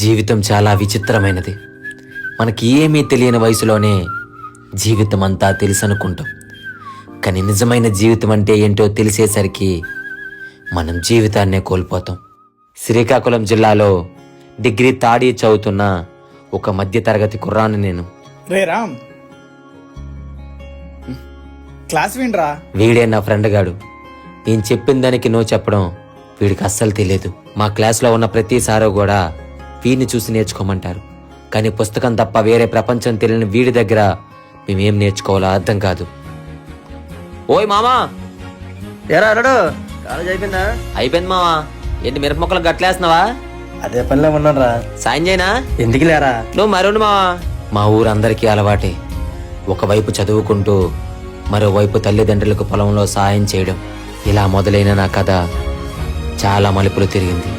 జీవితం చాలా విచిత్రమైనది. మనకి ఏమీ తెలియని వయసులోనే జీవితం అంతా తెలుసు అనుకుంటాం. కానీ నిజమైన జీవితం అంటే ఏంటో తెలిసేసరికి మనం జీవితాన్నే కోల్పోతాం. శ్రీకాకుళం జిల్లాలో డిగ్రీ థర్డ్ ఇయర్ చదువుతున్న ఒక మధ్యతరగతి కుర్రాన్ని నేను. రే రామ్, క్లాస్ వినరా? వీడే నా ఫ్రెండ్ గాడు. నేను చెప్పిన దానికి నో చెప్పడం వీడికి అస్సలు తెలియదు. మా క్లాస్లో ఉన్న ప్రతిసారి కూడా వీడిని చూసి నేర్చుకోమంటారు. కానీ పుస్తకం తప్ప వేరే ప్రపంచం తెలియని వీడి దగ్గర మేమేం నేర్చుకోవాలో అర్థం కాదు. ఓయ్ మామా, ఏరా అరడు, కాలేజ్ అయిపోయిందా? అయిపోయింది మావా. ఏంటి మిరప మొక్కలు గట్లేస్తున్నావా? అదే పనిలో ఉన్నారా? సాయం చేయనా? ఎందుకు లేరా? నువ్వు మరుండు మావా. మా ఊరందరికీ అలవాటే ఒకవైపు చదువుకుంటూ మరోవైపు తల్లిదండ్రులకు పొలంలో సాయం చేయడం. ఇలా మొదలైన నా కథ చాలా మలుపులు తిరిగింది.